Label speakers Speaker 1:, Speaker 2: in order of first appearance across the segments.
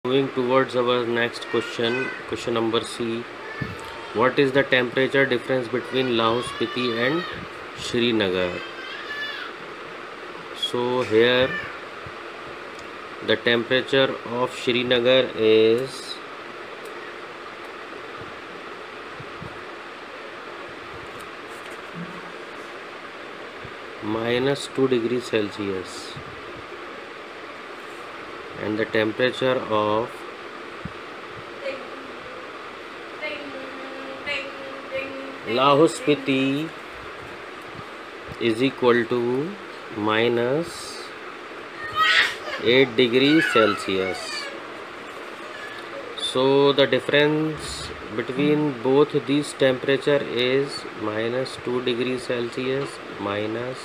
Speaker 1: Moving towards our next question, question number C. What is the temperature difference between Laos Spiti and Srinagar? So here the temperature of Srinagar is -2 degrees Celsius, and the temperature of Laos Spiti is equal to -8 degrees Celsius. So the difference between both these temperature is -2 degrees Celsius minus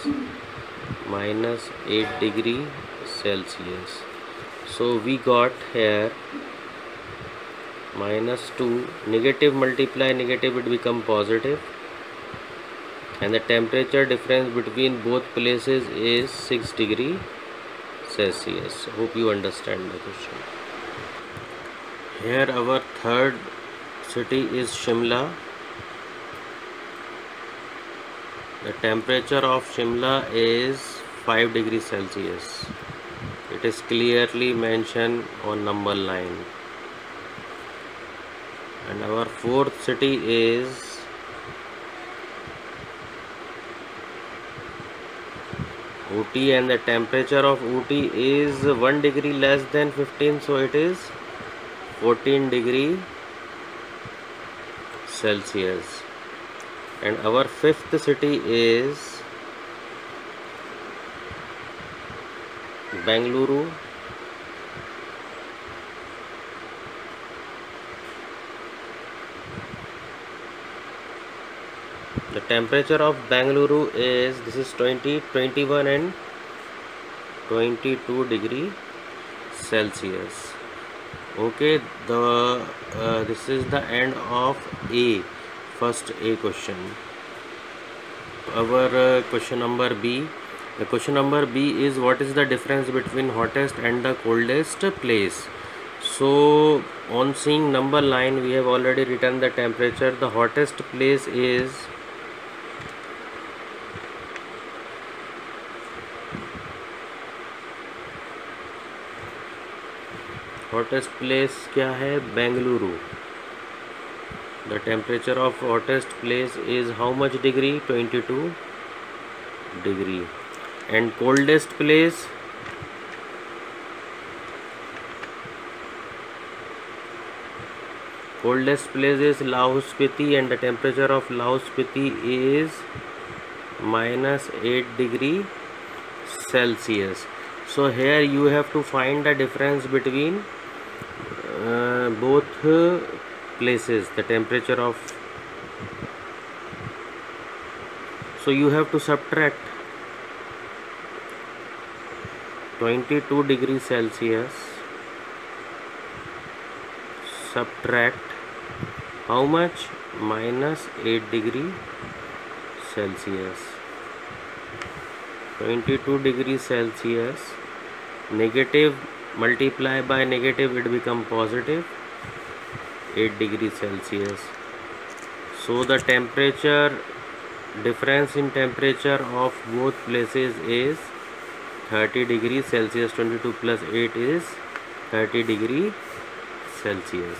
Speaker 1: 8 degree Celsius. So we got here -2, negative multiply negative, it become positive, and the temperature difference between both places is 6 degree Celsius. Hope you understand the question. Here our third city is Shimla. The temperature of Shimla is 5 degrees Celsius. It is clearly mentioned on number line. And our fourth city is Ooty, and the temperature of Ooty is 1 degree less than 15, so it is 14 degree Celsius. And our fifth city is Bengaluru. The temperature of Bengaluru is, this is 20, 21 and 22 degree Celsius. Okay, this is the end of first A question. Our question number B. The question number B is, what is the difference between hottest and the coldest place? So on seeing number line, we have already written the temperature. The hottest place is क्या है? Bengaluru. The temperature of hottest place is how much degree? 22 degree. And coldest place? Coldest place is Laos Spiti, and the temperature of Laos Spiti is -8 degree Celsius. So here you have to find the difference between both places, the temperature of, so you have to subtract 22 degrees Celsius, subtract how much? -8 degree Celsius. 22 degrees Celsius, negative multiply by negative, it become positive, 8 degrees Celsius. So the temperature difference in temperature of both places is 30 degrees Celsius. 22 plus 8 is 30 degree Celsius.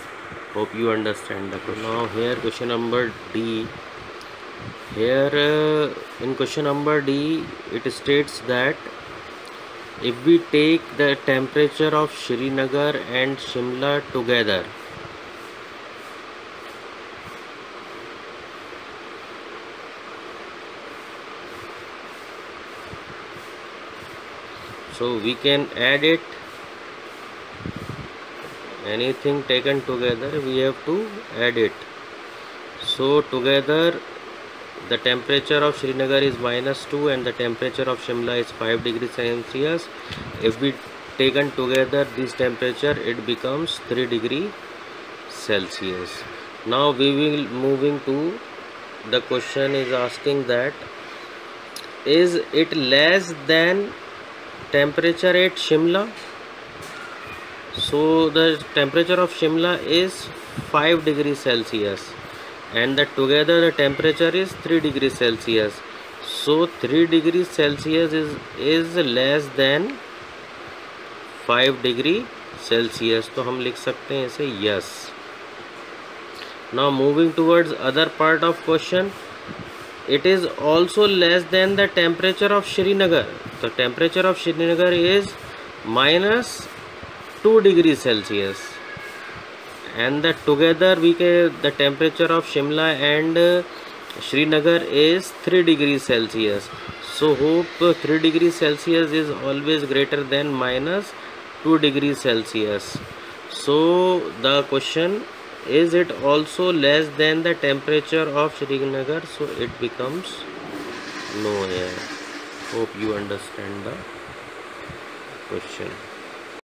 Speaker 1: Hope you understand the question. Now here question number D. Here in question number D, it states that if we take the temperature of Srinagar and Shimla together, so we can add it, anything taken together we have to add it. So together the temperature of Srinagar is -2 and the temperature of Shimla is 5 degrees Celsius. If we taken together this temperature, it becomes 3 degree Celsius. Now we will moving to the question is asking that, is it less than temperature at Shimla? So the temperature of Shimla is 5 degrees Celsius, and that together the temperature is 3 degrees Celsius. So 3 degrees Celsius is less than 5 degree Celsius. तो हम लिख सकते हैं इसे yes. Now moving towards other part of question, it is also less than the temperature of Srinagar. The temperature of Srinagar is minus 2 degrees Celsius, and that together the temperature of Shimla and Srinagar is 3 degrees Celsius. So hope 3 degrees Celsius is always greater than minus 2 degrees Celsius. So the question, is it also less than the temperature of Srinagar? So it becomes no here. Hope you understand the question.